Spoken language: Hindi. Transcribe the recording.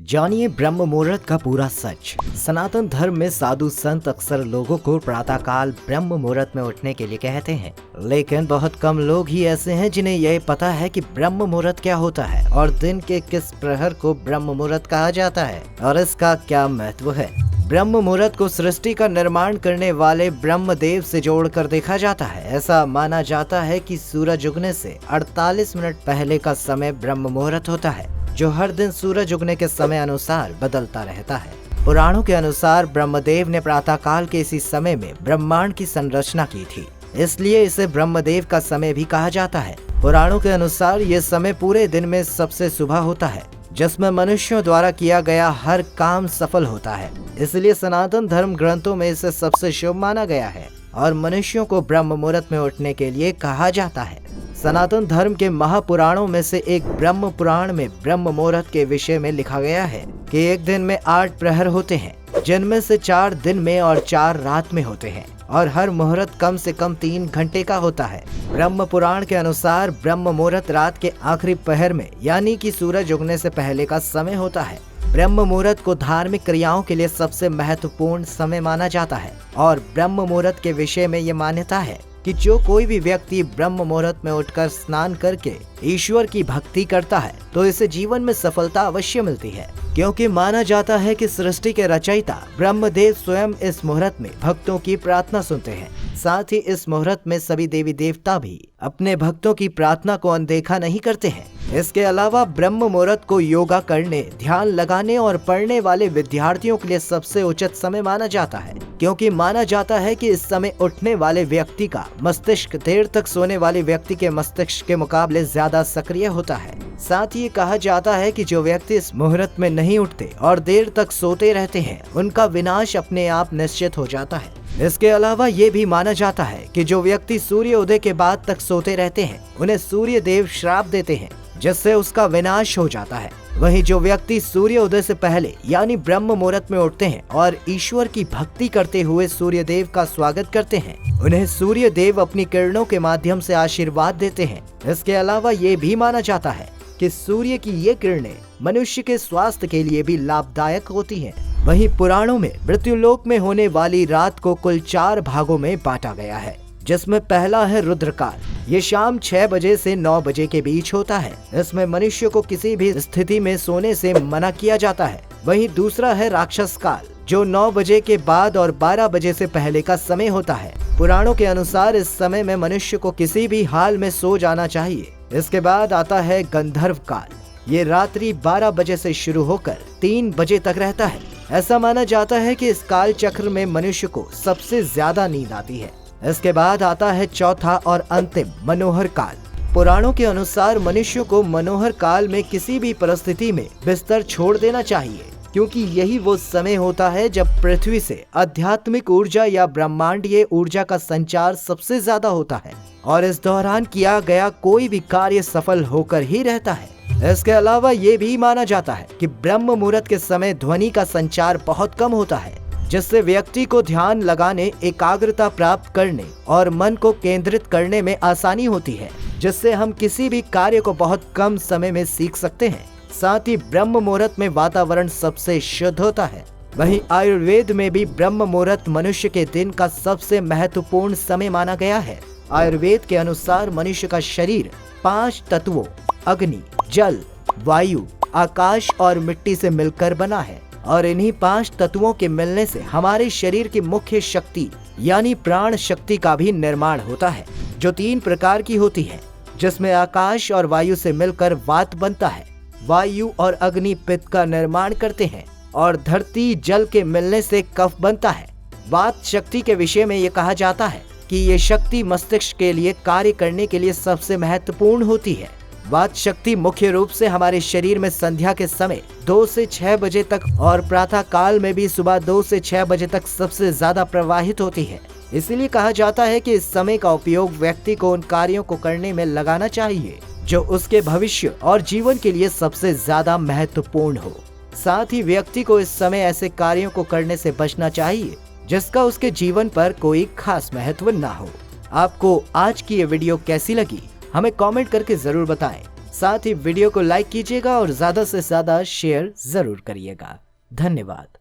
जानिए ब्रह्म मुहूर्त का पूरा सच। सनातन धर्म में साधु संत अक्सर लोगों को प्रातःकाल ब्रह्म मुहूर्त में उठने के लिए कहते हैं, लेकिन बहुत कम लोग ही ऐसे हैं जिन्हें यह पता है कि ब्रह्म मुहूर्त क्या होता है और दिन के किस प्रहर को ब्रह्म मुहूर्त कहा जाता है और इसका क्या महत्व है। ब्रह्म मुहूर्त को सृष्टि का निर्माण करने वाले ब्रह्मदेव से जोड़कर देखा जाता है। ऐसा माना जाता है कि सूरज उगने से 48 मिनट पहले का समय ब्रह्म मुहूर्त होता है, जो हर दिन सूरज उगने के समय अनुसार बदलता रहता है। पुराणों के अनुसार ब्रह्मदेव ने प्रातःकाल के इसी समय में ब्रह्मांड की संरचना की थी, इसलिए इसे ब्रह्मदेव का समय भी कहा जाता है। पुराणों के अनुसार ये समय पूरे दिन में सबसे सुबह होता है, जिसमें मनुष्यों द्वारा किया गया हर काम सफल होता है। इसलिए सनातन धर्म ग्रंथों में इसे सबसे शुभ माना गया है और मनुष्यों को ब्रह्म मुहूर्त में उठने के लिए कहा जाता है। सनातन धर्म के महापुराणों में से एक ब्रह्म पुराण में ब्रह्म मुहूर्त के विषय में लिखा गया है कि एक दिन में 8 प्रहर होते हैं, जिनमें से 4 दिन में और 4 रात में होते हैं और हर मुहूर्त कम से कम 3 घंटे का होता है। ब्रह्म पुराण के अनुसार ब्रह्म मुहूर्त रात के आखिरी पहर में यानी कि सूरज उगने से पहले का समय होता है। ब्रह्म मुहूर्त को धार्मिक क्रियाओं के लिए सबसे महत्वपूर्ण समय माना जाता है और ब्रह्म मुहूर्त के विषय में ये मान्यता है कि जो कोई भी व्यक्ति ब्रह्म मुहूर्त में उठकर स्नान करके ईश्वर की भक्ति करता है तो इसे जीवन में सफलता अवश्य मिलती है, क्योंकि माना जाता है कि सृष्टि के रचयिता ब्रह्मदेव स्वयं इस मुहूर्त में भक्तों की प्रार्थना सुनते हैं। साथ ही इस मुहूर्त में सभी देवी देवता भी अपने भक्तों की प्रार्थना को अनदेखा नहीं करते हैं। इसके अलावा ब्रह्म मुहूर्त को योगा करने, ध्यान लगाने और पढ़ने वाले विद्यार्थियों के लिए सबसे उचित समय माना जाता है, क्योंकि माना जाता है कि इस समय उठने वाले व्यक्ति का मस्तिष्क देर तक सोने वाले व्यक्ति के मस्तिष्क के मुकाबले ज्यादा सक्रिय होता है। साथ ही कहा जाता है कि जो व्यक्ति इस मुहूर्त में नहीं उठते और देर तक सोते रहते हैं, उनका विनाश अपने आप निश्चित हो जाता है। इसके अलावा ये भी माना जाता है कि जो व्यक्ति सूर्य उदय के बाद तक सोते रहते हैं, उन्हें सूर्य देव श्राप देते हैं, जिससे उसका विनाश हो जाता है। वहीं जो व्यक्ति सूर्य उदय से पहले यानी ब्रह्म मुहूर्त में उठते हैं और ईश्वर की भक्ति करते हुए सूर्य देव का स्वागत करते हैं, उन्हें सूर्य देव अपनी किरणों के माध्यम से आशीर्वाद देते हैं। इसके अलावा ये भी माना जाता है कि सूर्य की ये किरणें मनुष्य के स्वास्थ्य के लिए भी लाभदायक होती हैं। वहीं पुराणों में मृत्युलोक में होने वाली रात को कुल 4 भागों में बांटा गया है, जिसमें पहला है रुद्रकाल। ये शाम 6 बजे से 9 बजे के बीच होता है। इसमें मनुष्य को किसी भी स्थिति में सोने से मना किया जाता है। वहीं दूसरा है राक्षस काल, जो 9 बजे के बाद और 12 बजे से पहले का समय होता है। पुराणों के अनुसार इस समय में मनुष्य को किसी भी हाल में सो जाना चाहिए। इसके बाद आता है गंधर्व काल। ये रात्रि 12 बजे से शुरू होकर 3 बजे तक रहता है। ऐसा माना जाता है कि इस काल चक्र में मनुष्य को सबसे ज्यादा नींद आती है। इसके बाद आता है चौथा और अंतिम मनोहर काल। पुराणों के अनुसार मनुष्य को मनोहर काल में किसी भी परिस्थिति में बिस्तर छोड़ देना चाहिए, क्योंकि यही वो समय होता है जब पृथ्वी से आध्यात्मिक ऊर्जा या ब्रह्मांडीय ऊर्जा का संचार सबसे ज्यादा होता है और इस दौरान किया गया कोई भी कार्य सफल होकर ही रहता है। इसके अलावा ये भी माना जाता है कि ब्रह्म मुहूर्त के समय ध्वनि का संचार बहुत कम होता है, जिससे व्यक्ति को ध्यान लगाने, एकाग्रता प्राप्त करने और मन को केंद्रित करने में आसानी होती है, जिससे हम किसी भी कार्य को बहुत कम समय में सीख सकते हैं। साथ ही ब्रह्म मुहूर्त में वातावरण सबसे शुद्ध होता है। वहीं आयुर्वेद में भी ब्रह्म मुहूर्त मनुष्य के दिन का सबसे महत्वपूर्ण समय माना गया है। आयुर्वेद के अनुसार मनुष्य का शरीर 5 तत्वों अग्नि, जल, वायु, आकाश और मिट्टी से मिलकर बना है और इन्हीं 5 तत्वों के मिलने से हमारे शरीर की मुख्य शक्ति यानी प्राण शक्ति का भी निर्माण होता है, जो 3 प्रकार की होती है, जिसमें आकाश और वायु से मिलकर वात बनता है, वायु और अग्नि पित्त का निर्माण करते हैं और धरती जल के मिलने से कफ बनता है। वात शक्ति के विषय में ये कहा जाता है कि ये शक्ति मस्तिष्क के लिए कार्य करने के लिए सबसे महत्वपूर्ण होती है। वात शक्ति मुख्य रूप से हमारे शरीर में संध्या के समय 2 से 6 बजे तक और प्रातः काल में भी सुबह 2 से 6 बजे तक सबसे ज्यादा प्रवाहित होती है। इसीलिए कहा जाता है कि इस समय का उपयोग व्यक्ति को उन कार्यों को करने में लगाना चाहिए जो उसके भविष्य और जीवन के लिए सबसे ज्यादा महत्वपूर्ण हो। साथ ही व्यक्ति को इस समय ऐसे कार्यों को करने से बचना चाहिए जिसका उसके जीवन पर कोई खास महत्व ना हो। आपको आज की ये वीडियो कैसी लगी, हमें कमेंट करके जरूर बताएं। साथ ही वीडियो को लाइक कीजिएगा और ज्यादा से ज्यादा शेयर जरूर करिएगा। धन्यवाद।